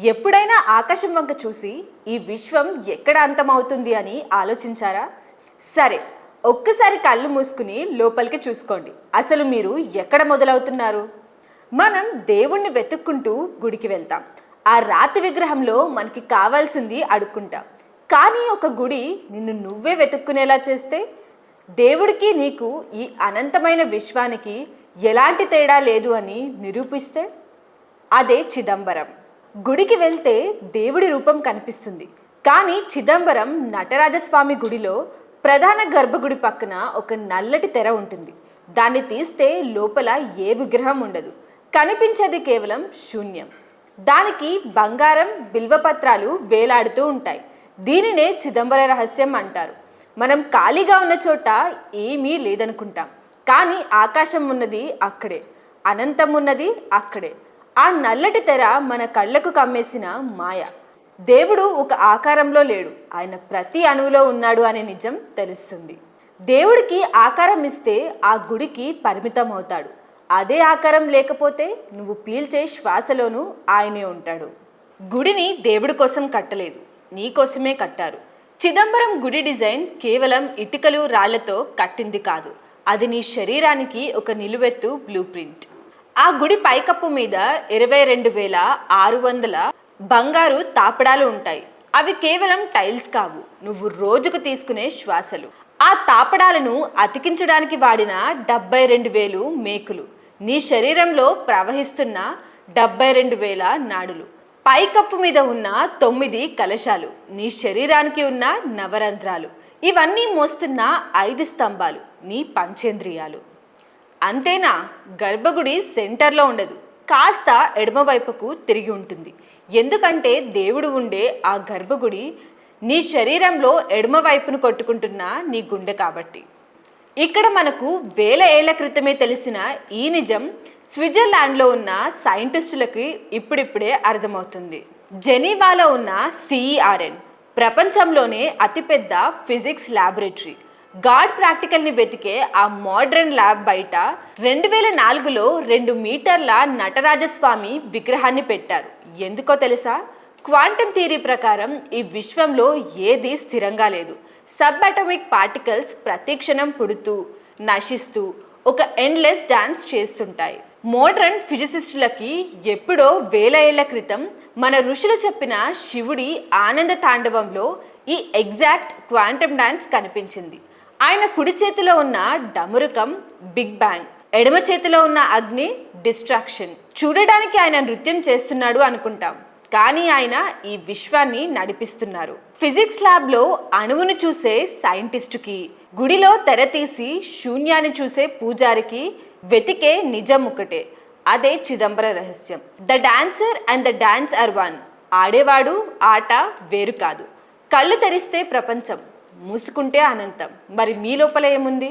ఎప్పుడైనా ఆకాశం వంక చూసి ఈ విశ్వం ఎక్కడ అంతమవుతుంది అని ఆలోచించారా? సరే, ఒక్కసారి కళ్ళు మూసుకుని లోపలికి చూసుకోండి. అసలు మీరు ఎక్కడ మొదలవుతున్నారు? మనం దేవుణ్ణి వెతుక్కుంటూ గుడికి వెళ్తాం. ఆ రాతి విగ్రహంలో మనకి కావాల్సింది అడుక్కుంటాం. కానీ ఒక గుడి నిన్ను నువ్వే వెతుక్కునేలా చేస్తే, దేవుడికి నీకు ఈ అనంతమైన విశ్వానికి ఎలాంటి తేడా లేదు అని నిరూపిస్తే, అదే చిదంబరం. గుడికి వెళ్తే దేవుడి రూపం కనిపిస్తుంది. కానీ చిదంబరం నటరాజస్వామి గుడిలో ప్రధాన గర్భగుడి పక్కన ఒక నల్లటి తెర ఉంటుంది. దాన్ని తీస్తే లోపల ఏ విగ్రహం ఉండదు. కనిపించేది కేవలం శూన్యం. దానికి బంగారం, బిల్వపత్రాలు వేలాడుతూ ఉంటాయి. దీనినే చిదంబర రహస్యం అంటారు. మనం ఖాళీగా ఉన్న చోట ఏమీ లేదనుకుంటాం, కానీ ఆకాశం ఉన్నది అక్కడే, అనంతం ఉన్నది అక్కడే. ఆ నల్లటి తెర మన కళ్ళకు కమ్మేసిన మాయ. దేవుడు ఒక ఆకారంలో లేడు, ఆయన ప్రతి అణువులో ఉన్నాడు అనే నిజం తెలుస్తుంది. దేవుడికి ఆకారం ఇస్తే ఆ గుడికి పరిమితం అవుతాడు. అదే ఆకారం లేకపోతే నువ్వు పీల్చే శ్వాసలోనూ ఆయనే ఉంటాడు. గుడిని దేవుడి కోసం కట్టలేదు, నీ కోసమే కట్టారు. చిదంబరం గుడి డిజైన్ కేవలం ఇటుకలు, రాళ్లతో కట్టింది కాదు. అది నీ శరీరానికి ఒక నిలువెత్తు బ్లూ ప్రింట్. ఆ గుడి పైకప్పు మీద 22,600 బంగారు తాపడాలు ఉంటాయి. అవి కేవలం టైల్స్ కావు, నువ్వు రోజుకు తీసుకునే శ్వాసలు. ఆ తాపడాలను అతికించడానికి వాడిన 72,000 మేకులు, నీ శరీరంలో ప్రవహిస్తున్న 72,000 నాడులు. పైకప్పు మీద ఉన్న 9 కలశాలు, నీ శరీరానికి ఉన్న నవరంధ్రాలు. ఇవన్నీ మోస్తున్న 5 స్తంభాలు, నీ పంచేంద్రియాలు. అంతేనా? గర్భగుడి సెంటర్లో ఉండదు, కాస్త ఎడమవైపుకు తిరిగి ఉంటుంది. ఎందుకంటే దేవుడు ఉండే ఆ గర్భగుడి నీ శరీరంలో ఎడమవైపును కొట్టుకుంటున్న నీ గుండె కాబట్టి. ఇక్కడ మనకు వేల ఏళ్ల క్రితమే తెలిసిన ఈ నిజం స్విట్జర్లాండ్లో ఉన్న సైంటిస్టులకి ఇప్పుడిప్పుడే అర్థమవుతుంది. జెనీవాలో ఉన్న CERN ప్రపంచంలోనే అతిపెద్ద ఫిజిక్స్ ల్యాబొరేటరీ. గాడ్ ప్రాక్టికల్ని వెతికే ఆ మోడ్రన్ ల్యాబ్ బయట 2004లో 2 మీటర్ల నటరాజస్వామి విగ్రహాన్ని పెట్టారు. ఎందుకో తెలుసా? క్వాంటమ్ థియరీ ప్రకారం ఈ విశ్వంలో ఏదీ స్థిరంగా లేదు. సబ్ అటామిక్ పార్టికల్స్ ప్రతిక్షణం పుడుతూ, నశిస్తూ ఒక ఎండ్లెస్ డాన్స్ చేస్తుంటాయి. మోడ్రన్ ఫిజిసిస్టులకి ఎప్పుడో వేల ఏళ్ల క్రితం మన ఋషులు చెప్పిన శివుడి ఆనంద తాండవంలో ఈ ఎగ్జాక్ట్ క్వాంటమ్ డాన్స్ కనిపించింది. ఆయన కుడి చేతిలో ఉన్న డమరుకం బిగ్ బ్యాంగ్, ఎడమ చేతిలో ఉన్న అగ్ని డిస్ట్రాక్షన్. చూడడానికి ఆయన నృత్యం చేస్తున్నాడు అనుకుంటాం, కానీ ఆయన ఈ విశ్వాన్ని నడిపిస్తున్నారు. ఫిజిక్స్ ల్యాబ్లో అణువును చూసే సైంటిస్టుకి, గుడిలో తెర తీసి శూన్యాన్ని చూసే పూజారికి వెతికే నిజం ఒకటే, అదే చిదంబర రహస్యం. The dancer and the dance are one. ఆడేవాడు, ఆట వేరు కాదు. కళ్ళు తెరిస్తే ప్రపంచం, మూసుకుంటే అనంతం. మరి మీ లోపల ఏముంది?